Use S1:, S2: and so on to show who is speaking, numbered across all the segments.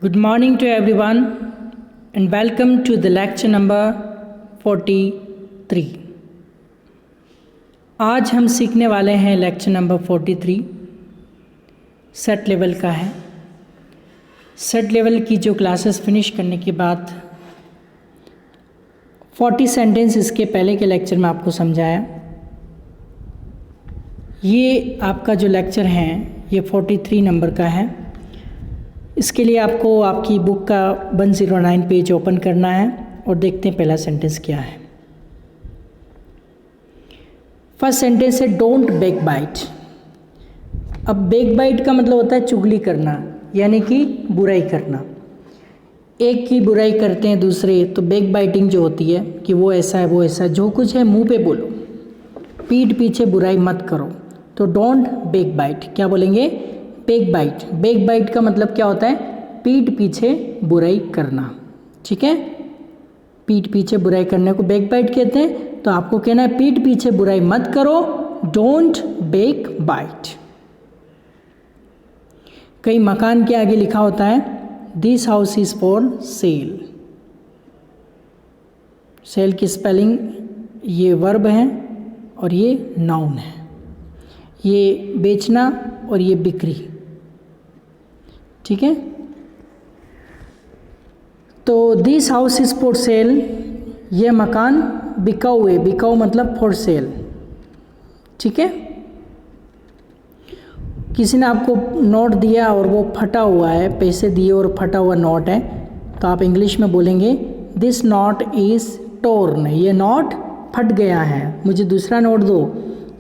S1: Good morning to everyone and welcome to the lecture number 43. आज हम सीखने वाले हैं लेक्चर नंबर 43 सेट लेवल का है। सेट लेवल की जो क्लासेस फिनिश करने के बाद 40 सेंटेंस इसके पहले के लेक्चर में आपको समझाया। ये आपका जो लेक्चर है ये 43 नंबर का है। इसके लिए आपको आपकी बुक का 109 पेज ओपन करना है और देखते हैं पहला सेंटेंस क्या है। फर्स्ट सेंटेंस है डोंट बैक बाइट। अब बैक बाइट का मतलब होता है चुगली करना, यानी कि बुराई करना। एक की बुराई करते हैं दूसरे, तो बैक बाइटिंग जो होती है कि वो ऐसा है वो ऐसा, जो कुछ है मुंह पे बोलो, पीठ पीछे बुराई मत करो। तो डोंट बैक बाइट क्या बोलेंगे? Back bite. बैक बाइट का मतलब क्या होता है? पीठ पीछे बुराई करना। ठीक है, पीठ पीछे बुराई करने को बैक बाइट कहते हैं। तो आपको कहना है पीठ पीछे बुराई मत करो, डोंट बैक बाइट। कई मकान के आगे लिखा होता है this house is for sale. Sale की स्पेलिंग ये वर्ब है और ये नाउन है, ये बेचना और ये बिक्री। ठीक है, तो this house is for cell, ये मकान बिकाऊ है। बिकाऊ मतलब फॉर सेल। ठीक है, किसी ने आपको नोट दिया और वो फटा हुआ है, पैसे दिए और फटा हुआ नोट है, तो आप इंग्लिश में बोलेंगे दिस नोट इज टोर्न। ये नोट फट गया है, मुझे दूसरा नोट दो,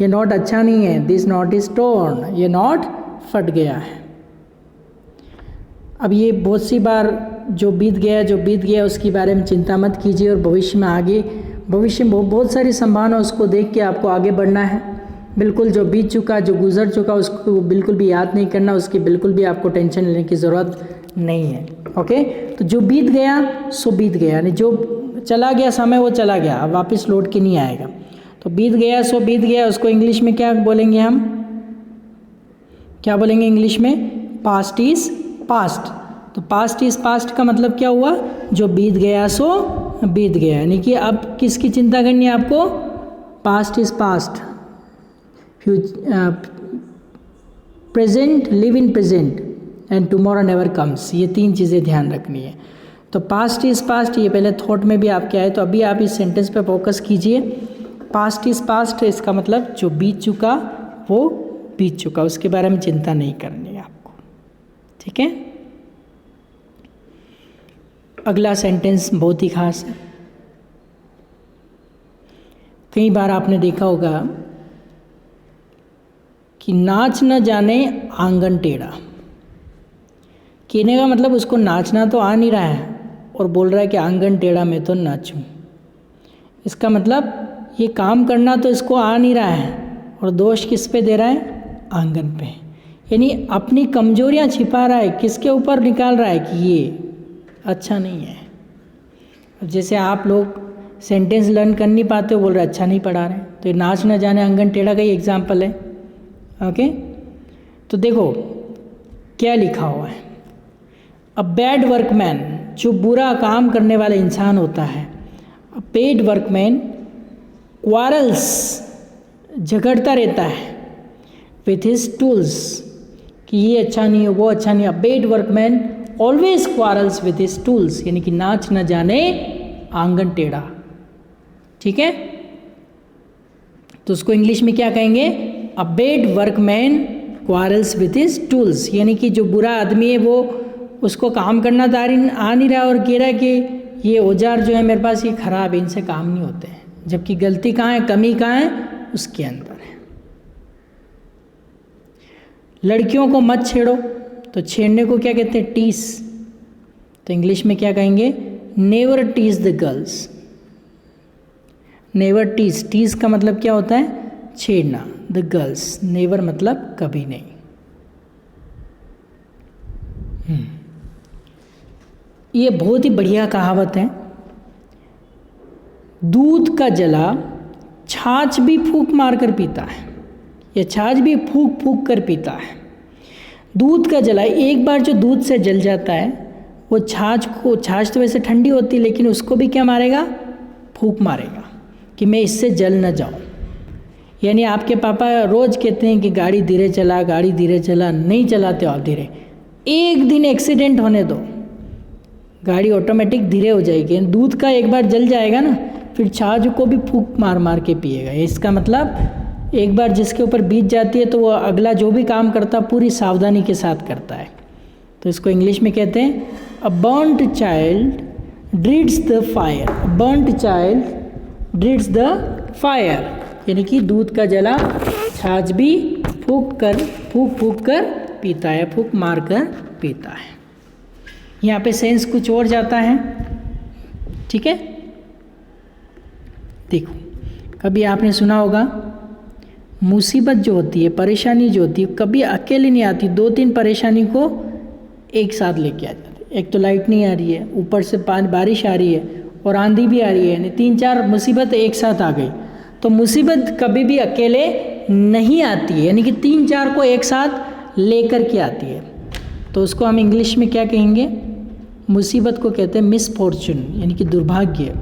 S1: ये नोट अच्छा नहीं है। दिस नोट इज टोर्न, ये नोट फट गया है। अब ये बहुत सी बार जो बीत गया उसके बारे में चिंता मत कीजिए, और भविष्य में बहुत सारी संभावना, उसको देख के आपको आगे बढ़ना है। बिल्कुल जो बीत चुका, जो गुजर चुका, उसको बिल्कुल भी याद नहीं करना, उसकी बिल्कुल भी आपको टेंशन लेने की ज़रूरत नहीं है। ओके, तो जो बीत गया सो बीत गया, यानी जो चला गया समय वो चला गया, अब वापस लौट के नहीं आएगा। तो बीत गया सो बीत गया, उसको इंग्लिश में क्या बोलेंगे? हम क्या बोलेंगे इंग्लिश में? Past is past. तो पास्ट इज पास्ट का मतलब क्या हुआ? जो बीत गया सो बीत गया, यानी कि अब किसकी चिंता करनी है आपको? Past is past, present, live in present and tomorrow never comes. ये तीन चीज़ें ध्यान रखनी है। तो पास्ट इज पास्ट, ये पहले थॉट में भी आपके आए, तो अभी आप इस सेंटेंस पे फोकस कीजिए। पास्ट इज पास्ट, इसका मतलब जो बीत चुका वो बीत चुका, उसके बारे में चिंता नहीं करनी है आपको। ठीक है, अगला सेंटेंस बहुत ही खास है। कई बार आपने देखा होगा कि नाच न जाने आंगन टेढ़ा। कहने का मतलब उसको नाचना तो आ नहीं रहा है और बोल रहा है कि आंगन टेढ़ा मैं तो नाचूं। इसका मतलब ये काम करना तो इसको आ नहीं रहा है, और दोष किस पे दे रहा है? आंगन पे। यानी अपनी कमजोरियां छिपा रहा है, किसके ऊपर निकाल रहा है कि ये अच्छा नहीं है। जैसे आप लोग सेंटेंस लर्न कर नहीं पाते हो, बोल रहे अच्छा नहीं पढ़ा रहे, तो ये नाच न जाने आंगन टेढ़ा का ही एग्जाम्पल है। ओके, तो देखो क्या लिखा हुआ है। अ बैड वर्कमैन, जो बुरा काम करने वाला इंसान होता है। अ पेड वर्कमैन क्वारल्स, झगड़ता रहता है, विथ हिज टूल्स, कि ये अच्छा नहीं है वो अच्छा नहीं है। A bad workman always quarrels with his tools, यानी कि नाच न जाने आंगन टेढ़ा। ठीक है, तो उसको इंग्लिश में क्या कहेंगे? A bad workman quarrels with his tools, यानी कि जो बुरा आदमी है वो उसको काम करना तो आ नहीं रहा और कह रहा है कि ये औजार जो है मेरे पास ये खराब है, इनसे काम नहीं होते हैं। जबकि गलती कहाँ है, कमी कहाँ है? उसके अंदर है। लड़कियों को मत छेड़ो, तो छेड़ने को क्या कहते हैं? टीस। तो इंग्लिश में क्या कहेंगे? Never tease the girls. Never tease, tease का मतलब क्या होता है? छेड़ना। द गर्ल्स, नेवर मतलब कभी नहीं। ये बहुत ही बढ़िया कहावत है। दूध का जला छाछ भी फूंक मार कर पीता है, या छाछ भी फूंक फूंक कर पीता है। दूध का जला, एक बार जो दूध से जल जाता है वो छाछ तो वैसे ठंडी होती है, लेकिन उसको भी क्या मारेगा, फूंक मारेगा कि मैं इससे जल न जाऊँ। यानी आपके पापा रोज़ कहते हैं कि गाड़ी धीरे चला, गाड़ी धीरे चला, नहीं चलाते हो आप धीरे, एक दिन एक्सीडेंट होने दो, गाड़ी ऑटोमेटिक धीरे हो जाएगी। दूध का एक बार जल जाएगा ना, फिर छाछ को भी फूंक मार मार के पिएगा। इसका मतलब एक बार जिसके ऊपर बीत जाती है तो वो अगला जो भी काम करता पूरी सावधानी के साथ करता है। तो इसको इंग्लिश में कहते हैं a burnt child dreads the fire. Burnt child dreads the fire, यानी कि दूध का जला छाछ भी फूंक फूंक कर पीता है, फूंक मार कर पीता है। यहाँ पे सेंस कुछ और जाता है, ठीक है। देखो, कभी आपने सुना होगा मुसीबत जो होती है, परेशानी जो होती है, कभी अकेले नहीं आती, 2-3 परेशानी को एक साथ लेके आ जाती है। एक तो लाइट नहीं आ रही है, ऊपर से बारिश आ रही है और आंधी भी आ रही है, यानी 3-4 मुसीबत एक साथ आ गई। तो मुसीबत कभी भी अकेले नहीं आती है, यानी कि 3-4 को एक साथ लेकर के आती है। तो उसको हम इंग्लिश में क्या कहेंगे, मुसीबत को कहते हैं मिसफॉर्चून, यानी कि दुर्भाग्य।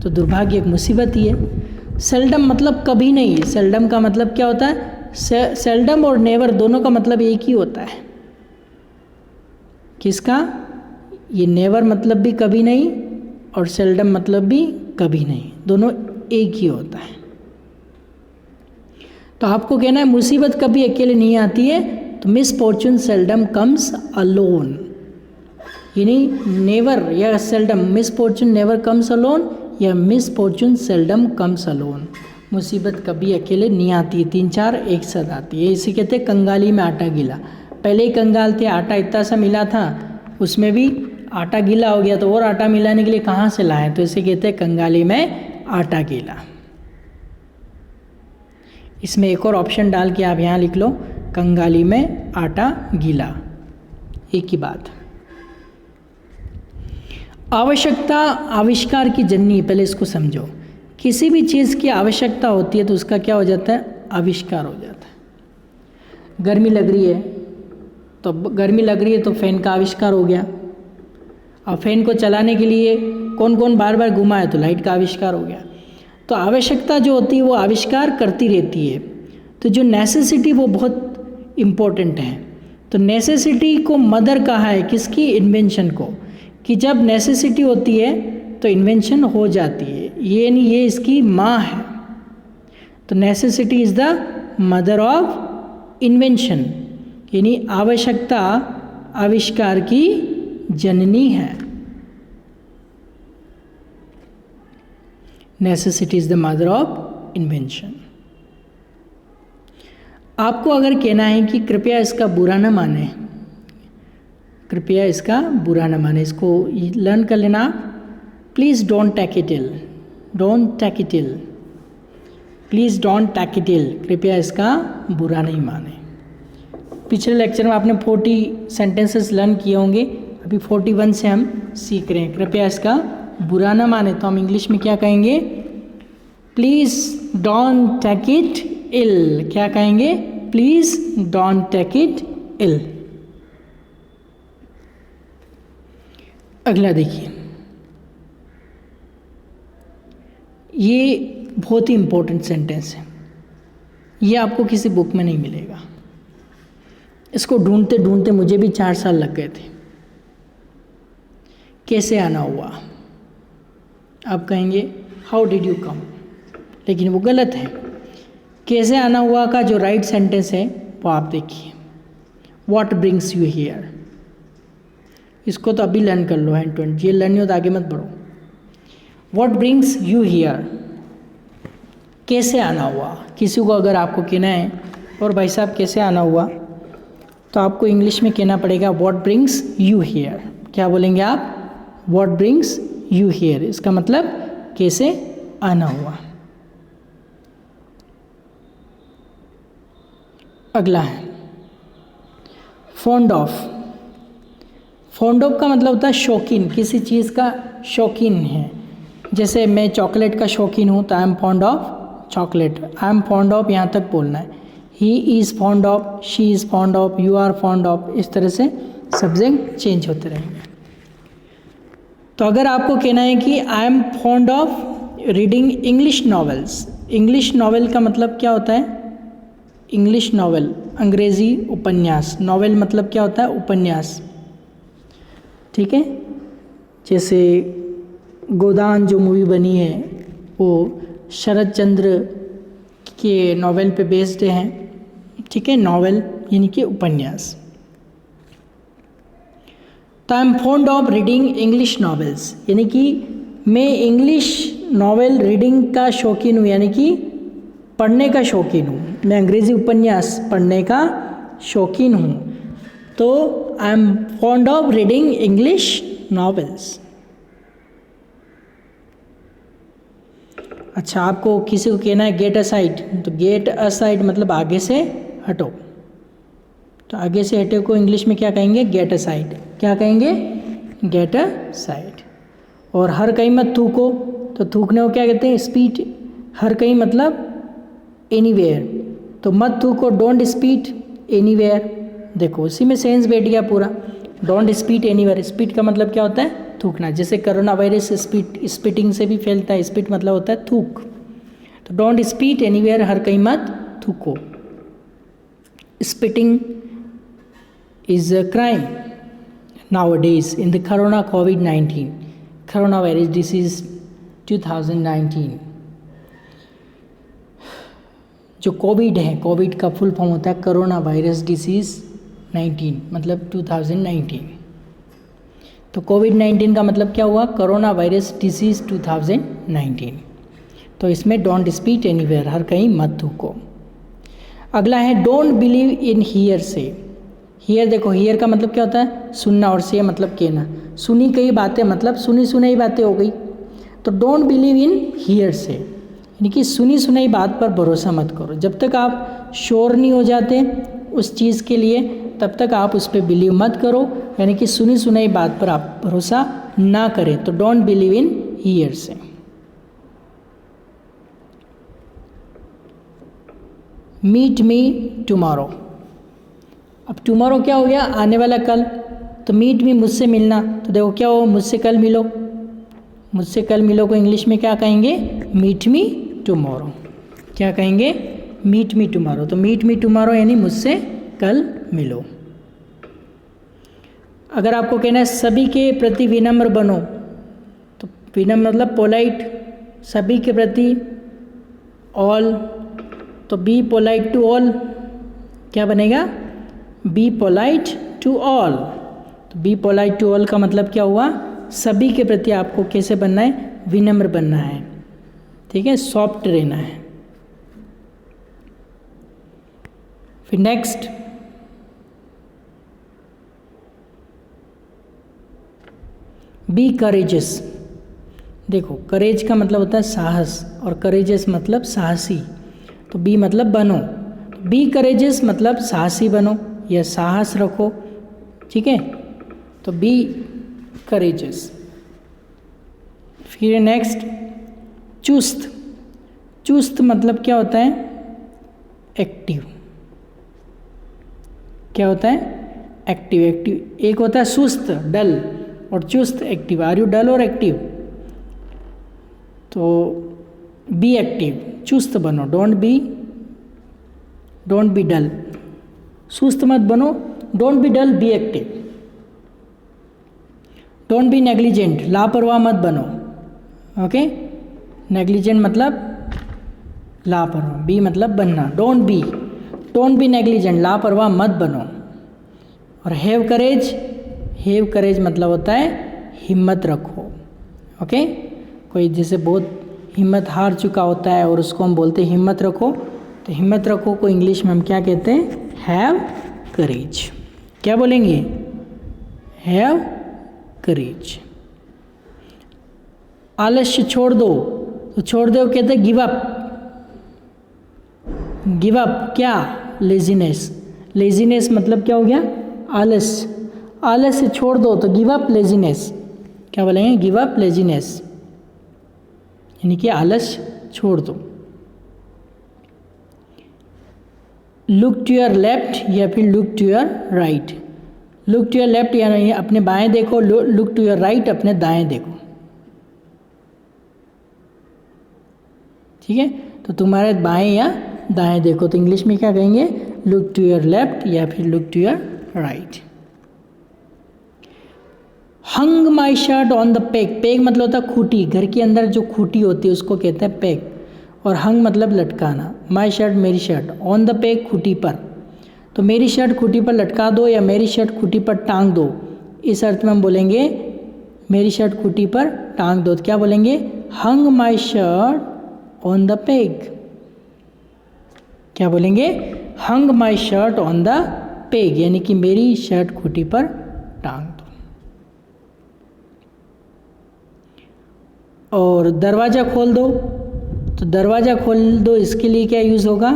S1: तो दुर्भाग्य एक मुसीबत ही है। सेल्डम मतलब कभी नहीं, सेल्डम का मतलब क्या होता है, सेल्डम और नेवर दोनों का मतलब एक ही होता है। किसका, ये नेवर मतलब भी कभी नहीं और सेल्डम मतलब भी कभी नहीं, दोनों एक ही होता है। तो आपको कहना है मुसीबत कभी अकेले नहीं आती है, तो मिसफॉर्चून सेल्डम कम्स अलोन, यानी नेवर या seldom, misfortune never comes alone या मिसफॉर्चून सेल्डम कम्स अलोन। मुसीबत कभी अकेले नहीं आती, 3-4 एक साथ आती है। इसे कहते हैं कंगाली में आटा गीला। पहले ही कंगाल थे, आटा इतना सा मिला था, उसमें भी आटा गीला हो गया, तो और आटा मिलाने के लिए कहाँ से लाएं, तो इसे कहते हैं कंगाली में आटा गीला। इसमें एक और ऑप्शन डाल के आप यहाँ लिख लो, कंगाली में आटा गीला, एक ही बात। आवश्यकता आविष्कार की जननी, पहले इसको समझो। किसी भी चीज़ की आवश्यकता होती है तो उसका क्या हो जाता है, आविष्कार हो जाता है। गर्मी लग रही है तो फैन का आविष्कार हो गया। और फैन को चलाने के लिए कौन कौन बार बार घुमा है, तो लाइट का आविष्कार हो गया। तो आवश्यकता जो होती है वो आविष्कार करती रहती है। तो जो नेसेसिटी वो बहुत इम्पोर्टेंट है। तो नेसेसिटी को मदर कहा है किसकी, इन्वेंशन को, कि जब नेसेसिटी होती है तो इन्वेंशन हो जाती है, ये नहीं, ये इसकी माँ है। तो necessity is the mother of invention, यानी आवश्यकता आविष्कार की जननी है। Necessity is the mother of invention. आपको अगर कहना है कि कृपया इसका बुरा न माने, कृपया इसका बुरा न माने, इसको लर्न कर लेना। Please don't take it ill, don't take it ill, please don't take it ill, कृपया इसका बुरा नहीं माने। पिछले लेक्चर में आपने 40 सेंटेंसेस लर्न किए होंगे, अभी 41 से हम सीख रहे हैं। कृपया इसका बुरा न माने, तो हम इंग्लिश में क्या कहेंगे, प्लीज़ डोंट टेक इट इल। क्या कहेंगे, प्लीज़ डोंट टेक इट इल। अगला देखिए, ये बहुत ही इम्पोर्टेंट सेंटेंस है, ये आपको किसी बुक में नहीं मिलेगा। इसको ढूंढते ढूंढते मुझे भी 4 साल लग गए थे। कैसे आना हुआ, आप कहेंगे हाउ डिड यू कम, लेकिन वो गलत है। कैसे आना हुआ का जो राइट सेंटेंस है वो आप देखिए, व्हाट ब्रिंग्स यू हियर। इसको तो अभी लर्न कर लो, हैंड टू हैंड, ये लर्न नहीं हो तो आगे मत बढ़ो। व्हाट ब्रिंग्स यू हियर, कैसे आना हुआ। किसी को अगर आपको कहना है और भाई साहब कैसे आना हुआ, तो आपको इंग्लिश में कहना पड़ेगा व्हाट ब्रिंग्स यू हियर। क्या बोलेंगे आप, व्हाट ब्रिंग्स यू हियर, इसका मतलब कैसे आना हुआ। अगला है फॉन्ड ऑफ। फॉन्ड ऑफ का मतलब होता है शौकीन, किसी चीज़ का शौकीन है। जैसे मैं चॉकलेट का शौकीन हूँ तो I am fond of chocolate, I am fond of यहाँ तक बोलना है। He is fond of, she is fond of, you are fond of, इस तरह से सब्जेक्ट चेंज होते रहेंगे। तो अगर आपको कहना है कि आई am fond of reading English novels, English novel का मतलब क्या होता है? इंग्लिश नॉवेल, अंग्रेज़ी उपन्यास, नॉवेल मतलब क्या होता है? उपन्यास, ठीक है। जैसे गोदान जो मूवी बनी है वो शरद चंद्र के नॉवेल पे बेस्ड है, ठीक है। नॉवेल यानी कि उपन्यास। तो I am fond of reading English novels, यानी कि मैं इंग्लिश नॉवेल रीडिंग का शौकीन हूँ, यानी कि पढ़ने का शौकीन हूँ। मैं अंग्रेज़ी उपन्यास पढ़ने का शौकीन हूँ। तो I am fond of reading English novels. अच्छा, आपको किसी को कहना है गेट असाइड, तो गेट असाइड मतलब आगे से हटो। तो आगे से हटे को इंग्लिश में क्या कहेंगे? Get aside. क्या कहेंगे? Get aside. और हर कहीं मत थूको, तो थूकने को क्या कहते हैं? स्पीट। हर कहीं मतलब एनीवेयर, तो मत थूको, डोंट स्पीट एनीवेयर। देखो उसी में सेंस बैठ गया पूरा। डोंट स्पीट एनीवेयर, स्पीट का मतलब क्या होता है? थूकना। जैसे कोरोना वायरस स्पीटिंग से भी फैलता है, स्पीट मतलब होता है थूक। तो डोंट स्पीट एनीवेयर, हर कहीं मत थूको। Spitting is a crime nowadays in the COVID-19 coronavirus disease 2019। जो कोविड है, कोविड का फुल फॉर्म होता है कोरोना वायरस डिसीज़ 19, मतलब 2019। तो कोविड-19 का मतलब क्या हुआ? Corona virus disease 2019। तो इसमें डोंट स्पीट एनीवेयर, हर कहीं मत थूको। अगला है डोंट बिलीव इन हियर से। हियर देखो, हियर का मतलब क्या होता है? सुनना, और से मतलब कहना। सुनी कई बातें मतलब सुनी सुनाई बातें हो गई। तो डोंट बिलीव इन हियर से, यानी कि सुनी सुनाई बात पर भरोसा मत करो। जब तक आप श्योर नहीं हो जाते उस चीज़ के लिए, तब तक आप उस पर बिलीव मत करो, यानी कि सुनी सुनाई बात पर आप भरोसा ना करें। तो don't believe in hearsay. Meet me tomorrow. अब टुमारो क्या हो गया? आने वाला कल। तो मीट मी मुझसे मिलना, तो देखो क्या हो? मुझसे कल मिलो। मुझसे कल मिलो को इंग्लिश में क्या कहेंगे? Meet me tomorrow. क्या कहेंगे? Meet me tomorrow. तो मीट मी टुमारो यानी मुझसे कल मिलो। अगर आपको कहना है सभी के प्रति विनम्र बनो, तो विनम्र मतलब पोलाइट, सभी के प्रति। ऑल, तो बी पोलाइट टू ऑल। क्या बनेगा? Be polite to all. तो बी पोलाइट टू ऑल का मतलब क्या हुआ? सभी के प्रति आपको कैसे बनना है? विनम्र बनना है, ठीक है, सॉफ्ट रहना है। फिर नेक्स्ट, बी करेजियस। देखो करेज का मतलब होता है साहस, और करेजियस मतलब साहसी। तो बी मतलब बनो। बी करेजियस मतलब साहसी बनो या साहस रखो, ठीक है। तो बी करेजियस। फिर नेक्स्ट, चुस्त। चुस्त मतलब क्या होता है? एक्टिव। क्या होता है? एक्टिव। एक्टिव एक होता है सुस्त डल, और चुस्त एक्टिव। आर यू डल और एक्टिव? तो बी एक्टिव, चुस्त बनो। डोंट बी डल, सुस्त मत बनो। Don't be dull, be active. Don't be negligent, लापरवाह मत बनो। ओके, नेग्लिजेंट मतलब लापरवाह, बी मतलब बनना। डोंट बी नेग्लिजेंट, लापरवाह मत बनो। और हैव करेज मतलब होता है हिम्मत रखो। ओके, कोई जैसे बहुत हिम्मत हार चुका होता है और उसको हम बोलते हैं हिम्मत रखो, तो हिम्मत रखो को इंग्लिश में हम क्या कहते हैं? Have courage. क्या बोलेंगे? Have courage. आलस्य छोड़ दो, तो छोड़ दो कहते हैं गिव अप। गिव अप क्या? लेजीनेस। लेजीनेस मतलब क्या हो गया? आलस। आलस्य छोड़ दो, तो गिव अप लेजीनेस। क्या बोलेंगे? गिव अप लेजीनेस, यानी कि आलस छोड़ दो। लुक टू योर लेफ्ट या फिर look to your right. Look to your left यानी अपने बाएं देखो, लुक टू योर राइट अपने दाएं देखो। ठीक है, तो तुम्हारे बाएं या दाएं देखो, तो इंग्लिश में क्या कहेंगे, लुक टू योर लेफ्ट या फिर look to your right. Hang my shirt on the peg, peg मतलब होता है खूटी, घर के अंदर जो खूटी होती है उसको कहते हैं पेग, और हंग मतलब लटकाना। माई शर्ट मेरी shirt, on the peg Khunti पर, तो मेरी शर्ट खूटी पर लटका दो या मेरी शर्ट खूटी पर टांग दो, इस अर्थ में हम बोलेंगे मेरी शर्ट खूटी पर टांग दो, तो क्या बोलेंगे, hang my shirt on the peg. क्या बोलेंगे, hang my shirt on the peg, यानी कि मेरी शर्ट खूटी पर टांग दो। और दरवाज़ा खोल दो, तो दरवाज़ा खोल दो इसके लिए क्या यूज़ होगा,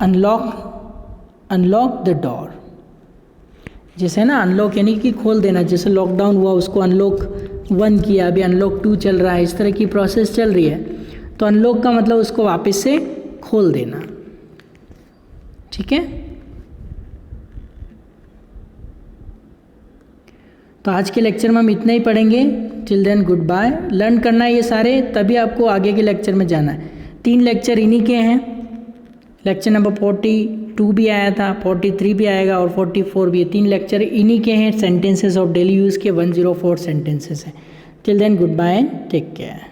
S1: अनलॉक, अनलॉक द डोर। जैसे ना अनलॉक यानी कि खोल देना, जैसे लॉकडाउन हुआ उसको अनलॉक 1 किया, अभी अनलॉक 2 चल रहा है, इस तरह की प्रोसेस चल रही है, तो अनलॉक का मतलब उसको वापस से खोल देना। ठीक है, तो आज के लेक्चर में हम इतना ही पढ़ेंगे। Till then good bye. Learn करना है ये सारे, तभी आपको आगे के लेक्चर में जाना है। 3 लेक्चर इन्हीं के हैं, लेक्चर नंबर 42 भी आया था, 43 भी आएगा और 44 भी है। 3 लेक्चर इन्हीं के हैं, सेंटेंसेस ऑफ डेली यूज़ के 104 सेंटेंसेस हैं। Till then good bye and take care.